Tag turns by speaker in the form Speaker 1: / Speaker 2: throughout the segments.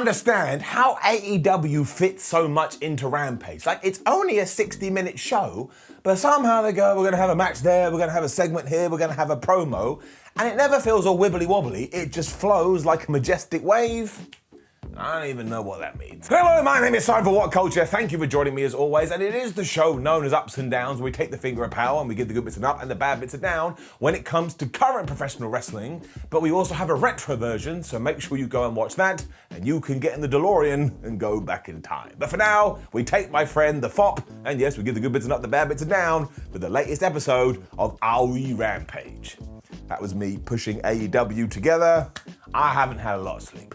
Speaker 1: understand how AEW fits so much into Rampage. Like, it's only a 60-minute show, but somehow they go, we're going to have a match there, we're going to have a segment here, we're going to have a promo, and it never feels all wibbly-wobbly. It just flows like a majestic wave. I don't even know what that means. Hello, my name is Simon for WhatCulture. Thank you for joining me as always, and it is the show known as Ups and Downs, where we take the finger of power and we give the good bits an up and the bad bits a down when it comes to current professional wrestling. But we also have a retro version, so make sure you go and watch that, and you can get in the DeLorean and go back in time. But for now, we take my friend the FOP, and yes, we give the good bits and up, the bad bits a down, for the latest episode of AEW Rampage. That was me pushing AEW together. I haven't had a lot of sleep.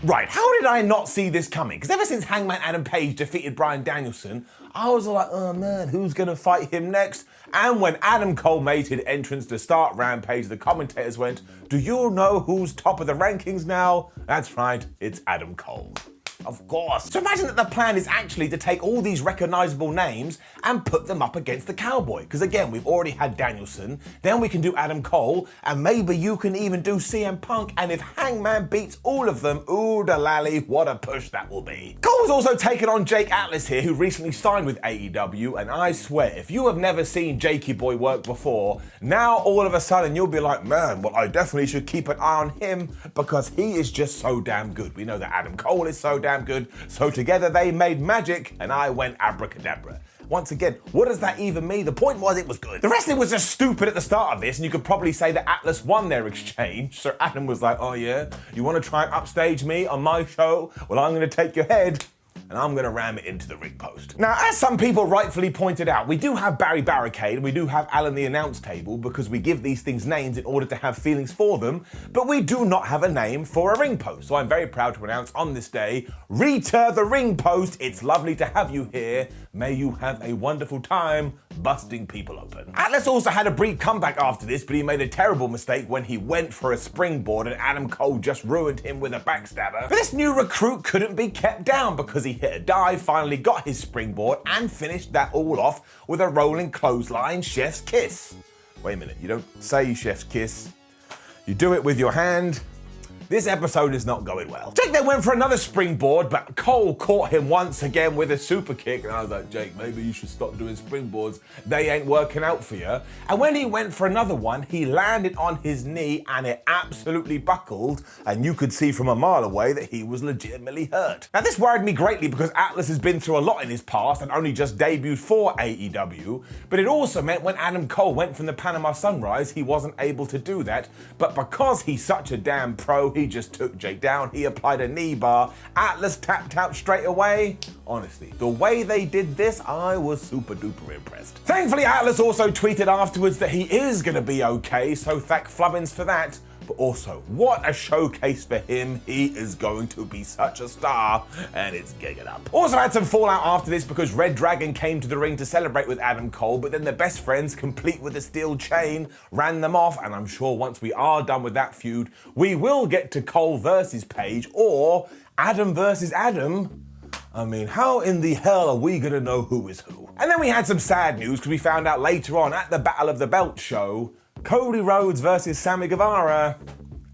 Speaker 1: Right, how did I not see this coming? Because ever since Hangman Adam Page defeated Bryan Danielson, I was like, oh man, who's gonna fight him next? And when Adam Cole made his entrance to start Rampage, the commentators went, do you know who's top of the rankings now? That's right, it's Adam Cole. Of course. So imagine that the plan is actually to take all these recognizable names and put them up against the Cowboy. Because again, we've already had Danielson, then we can do Adam Cole, and maybe you can even do CM Punk, and if Hangman beats all of them, ooh da lally, what a push that will be. Cole's also taken on Jake Atlas here, who recently signed with AEW, and I swear, if you have never seen Jakey Boy work before, now all of a sudden you'll be like, man, well I definitely should keep an eye on him, because he is just so damn good. We know that Adam Cole is so damn good, so together they made magic, and I went abracadabra. Once again, what does that even mean? The point was it was good. The wrestling was just stupid at the start of this, and you could probably say that Atlas won their exchange. So Adam was like, oh yeah, you want to try and upstage me on my show? Well, I'm going to take your head, and I'm gonna ram it into the ring post. Now, as some people rightfully pointed out, we do have Barry Barricade and we do have Alan the announce table because we give these things names in order to have feelings for them, but we do not have a name for a ring post. So I'm very proud to announce on this day, Rita the ring post. It's lovely to have you here. May you have a wonderful time busting people open. Atlas also had a brief comeback after this, but he made a terrible mistake when he went for a springboard and Adam Cole just ruined him with a backstabber. But this new recruit couldn't be kept down because he hit a dive, finally got his springboard, and finished that all off with a rolling clothesline chef's kiss. Wait a minute, you don't say chef's kiss, you do it with your hand. This episode is not going well. Jake then went for another springboard, but Cole caught him once again with a super kick, and I was like, Jake, maybe you should stop doing springboards. They ain't working out for you. And when he went for another one, he landed on his knee and it absolutely buckled, and you could see from a mile away that he was legitimately hurt. Now this worried me greatly because Atlas has been through a lot in his past and only just debuted for AEW, but it also meant when Adam Cole went from the Panama Sunrise, he wasn't able to do that, but because he's such a damn pro, he just took Jake down, he applied a knee bar, Atlas tapped out straight away. Honestly, the way they did this, I was super duper impressed. Thankfully, Atlas also tweeted afterwards that he is gonna be okay, so thank Flubbins for that. But also, what a showcase for him. He is going to be such a star, and it's gigging up. Also had some fallout after this because Red Dragon came to the ring to celebrate with Adam Cole, but then the best friends, complete with a steel chain, ran them off, and I'm sure once we are done with that feud, we will get to Cole versus Page, or Adam versus Adam. I mean, how in the hell are we gonna know who is who? And then we had some sad news because we found out later on at the Battle of the Belt show, Cody Rhodes versus Sammy Guevara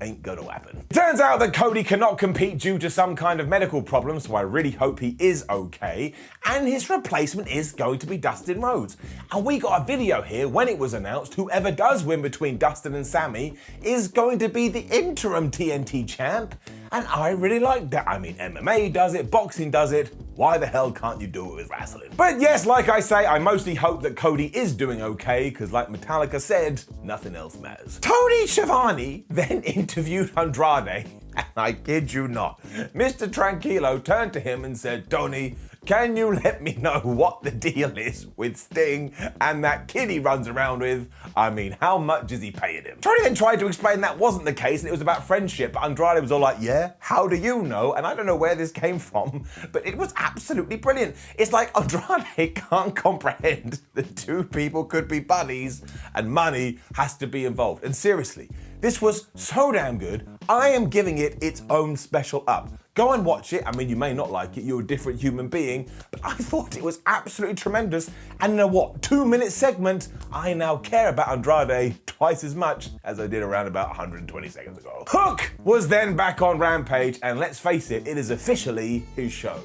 Speaker 1: ain't gonna happen. It turns out that Cody cannot compete due to some kind of medical problem, so I really hope he is okay, and his replacement is going to be Dustin Rhodes. And we got a video here when it was announced whoever does win between Dustin and Sammy is going to be the interim TNT champ, and I really like that. I mean, MMA does it, boxing does it, why the hell can't you do it with wrestling? But yes, like I say, I mostly hope that Cody is doing okay, because like Metallica said, nothing else matters. Tony Schiavone then interviewed Andrade, and I kid you not, Mr. Tranquilo turned to him and said, Tony, can you let me know what the deal is with Sting and that kid he runs around with? I mean, how much is he paying him? Tony then tried to explain that wasn't the case and it was about friendship, but Andrade was all like, yeah, how do you know? And I don't know where this came from, but it was absolutely brilliant. It's like Andrade can't comprehend that two people could be buddies and money has to be involved. And seriously, this was so damn good, I am giving it its own special up. Go and watch it. I mean, you may not like it, you're a different human being, but I thought it was absolutely tremendous. And in a 2-minute segment, I now care about Andrade twice as much as I did around about 120 seconds ago. Hook was then back on Rampage, and let's face it is officially his show.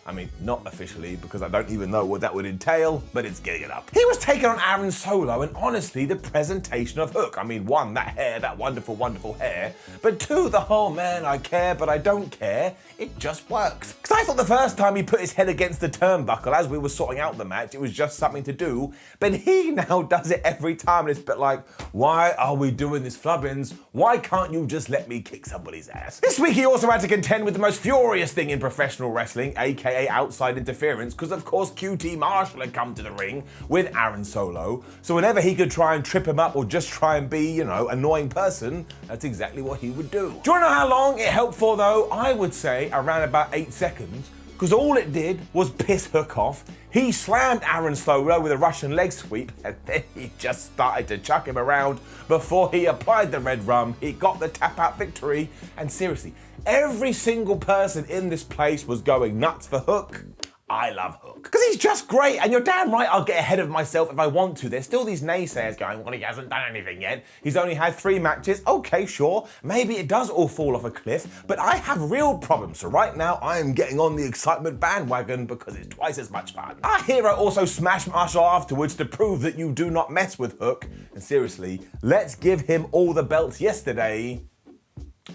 Speaker 1: I mean, not officially, because I don't even know what that would entail, but it's getting it up. He was taking on Aaron Solo, and honestly, the presentation of Hook. I mean, 1, that hair, that wonderful, wonderful hair, but 2, the whole man, I care, but I don't care, it just works. Because I thought the first time he put his head against the turnbuckle as we were sorting out the match, it was just something to do, but he now does it every time, and it's a bit like, why are we doing this, Flubbins? Why can't you just let me kick somebody's ass? This week he also had to contend with the most furious thing in professional wrestling, aka outside interference, because of course QT Marshall had come to the ring with Aaron Solo, so whenever he could try and trip him up or just try and be, annoying person, that's exactly what he would do. Do you want to know how long it helped for though? I would say around about 8 seconds, because all it did was piss Hook off. He slammed Aaron Solo with a Russian leg sweep, and then he just started to chuck him around before he applied the red rum. He got the tap out victory, and seriously, every single person in this place was going nuts for Hook. I love Hook. Because he's just great, and you're damn right I'll get ahead of myself if I want to. There's still these naysayers going, well, he hasn't done anything yet. He's only had 3 matches. Okay, sure, maybe it does all fall off a cliff, but I have real problems. So right now, I am getting on the excitement bandwagon because it's twice as much fun. Our hero also smashed Marshall afterwards to prove that you do not mess with Hook. And seriously, let's give him all the belts yesterday.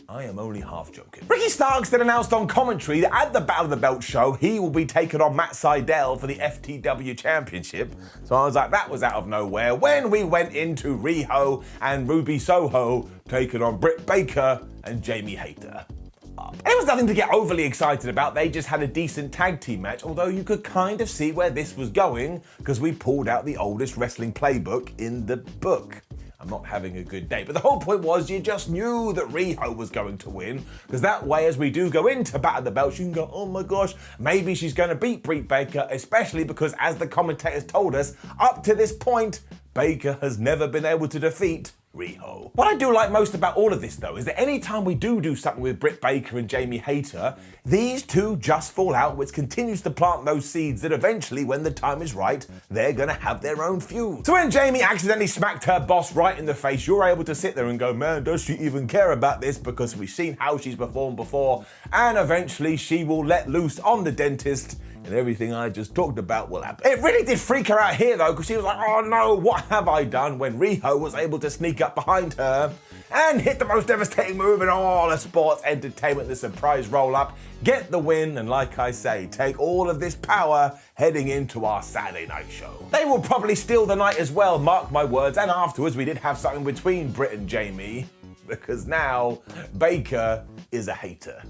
Speaker 1: I am only half joking. Ricky Starks then announced on commentary that at the Battle of the Belt show, he will be taking on Matt Sydal for the FTW Championship. So I was like, that was out of nowhere when we went into Riho and Ruby Soho taking on Britt Baker and Jamie Hayter. It was nothing to get overly excited about. They just had a decent tag team match, although you could kind of see where this was going because we pulled out the oldest wrestling playbook in the book. I'm not having a good day. But the whole point was you just knew that Riho was going to win, because that way, as we do go into Battle of the Belts, you can go, oh my gosh, maybe she's going to beat Britt Baker, especially because, as the commentators told us, up to this point, Baker has never been able to defeat Riho. What I do like most about all of this, though, is that any time we do something with Britt Baker and Jamie Hayter, these two just fall out, which continues to plant those seeds that eventually, when the time is right, they're gonna have their own feud. So when Jamie accidentally smacked her boss right in the face, you're able to sit there and go, man, does she even care about this? Because we've seen how she's performed before, and eventually she will let loose on the dentist, and everything I just talked about will happen. It really did freak her out here though, because she was like, oh no, what have I done? When Riho was able to sneak up behind her and hit the most devastating move in all of sports entertainment, the surprise roll up, get the win, and like I say, take all of this power heading into our Saturday night show. They will probably steal the night as well, mark my words, and afterwards we did have something between Britt and Jamie, because now Baker is a hater.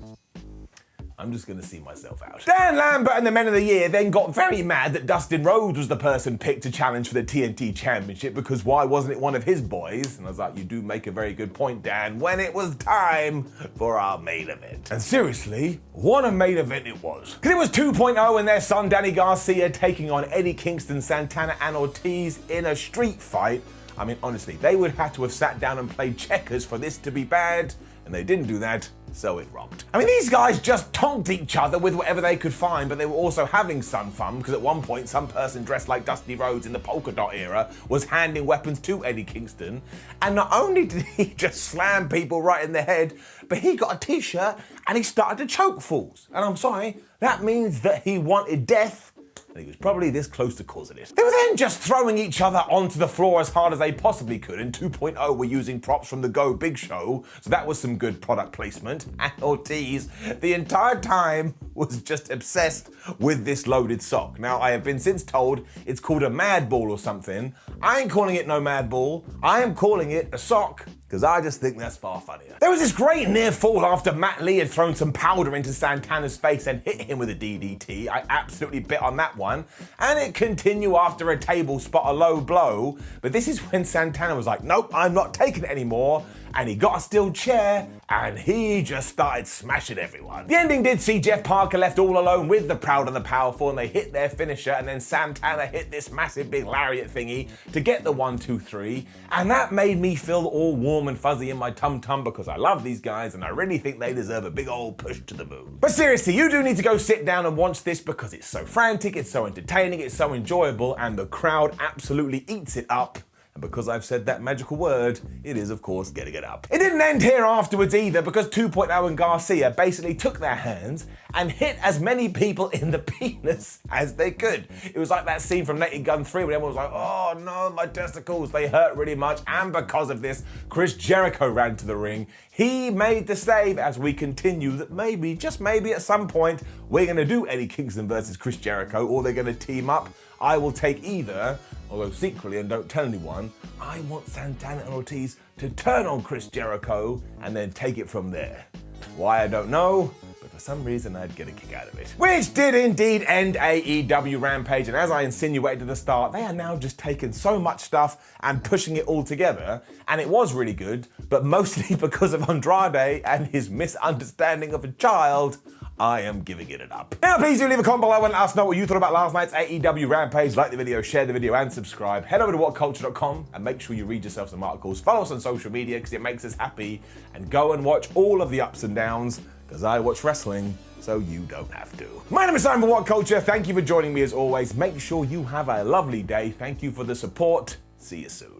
Speaker 1: I'm just gonna see myself out. Dan Lambert and the Men of the Year then got very mad that Dustin Rhodes was the person picked to challenge for the TNT Championship, because why wasn't it one of his boys? And I was like, you do make a very good point, Dan, when it was time for our main event. And seriously, what a main event it was. Because it was 2.0 and their son Danny Garcia taking on Eddie Kingston, Santana and Ortiz in a street fight. I mean, honestly, they would have to have sat down and played checkers for this to be bad, and they didn't do that, so it rocked. I mean, these guys just tonked each other with whatever they could find, but they were also having some fun, because at one point, some person dressed like Dusty Rhodes in the polka dot era was handing weapons to Eddie Kingston, and not only did he just slam people right in the head, but he got a t-shirt and he started to choke fools. And I'm sorry, that means that he wanted death, and he was probably this close to causing it. They were then just throwing each other onto the floor as hard as they possibly could, and 2.0 were using props from the Go Big Show, so that was some good product placement. And Ortiz, the entire time, was just obsessed with this loaded sock. Now, I have been since told it's called a mad ball or something. I ain't calling it no mad ball. I am calling it a sock, because I just think that's far funnier. There was this great near fall after Matt Lee had thrown some powder into Santana's face and hit him with a DDT. I absolutely bit on that one. And it continued after a table spot, a low blow. But this is when Santana was like, nope, I'm not taking it anymore. and he got a steel chair, and he just started smashing everyone. The ending did see Jeff Parker left all alone with the Proud and the Powerful, and they hit their finisher, and then Santana hit this massive big lariat thingy to get the 1, 2, 3, and that made me feel all warm and fuzzy in my tum-tum because I love these guys and I really think they deserve a big old push to the moon. But seriously, you do need to go sit down and watch this because it's so frantic, it's so entertaining, it's so enjoyable, and the crowd absolutely eats it up. And because I've said that magical word, it is of course getting it up. It didn't end here afterwards either, because 2.0 and Garcia basically took their hands and hit as many people in the penis as they could. It was like that scene from Naked Gun 3 when everyone was like, oh no, my testicles, they hurt really much. And because of this, Chris Jericho ran to the ring. He made the save as we continue that maybe, just maybe at some point, we're gonna do Eddie Kingston versus Chris Jericho, or they're gonna team up. I will take either, although secretly, and don't tell anyone, I want Santana and Ortiz to turn on Chris Jericho and then take it from there. Why, I don't know, but for some reason I'd get a kick out of it. Which did indeed end AEW Rampage, and as I insinuated at the start, they are now just taking so much stuff and pushing it all together, and it was really good, but mostly because of Andrade and his misunderstanding of a child, I am giving it an up. Now please do leave a comment below and let us know what you thought about last night's AEW Rampage. Like the video, share the video, and subscribe. Head over to WhatCulture.com and make sure you read yourself some articles. Follow us on social media because it makes us happy. And go and watch all of the ups and downs because I watch wrestling so you don't have to. My name is Simon for WhatCulture. Thank you for joining me as always. Make sure you have a lovely day. Thank you for the support. See you soon.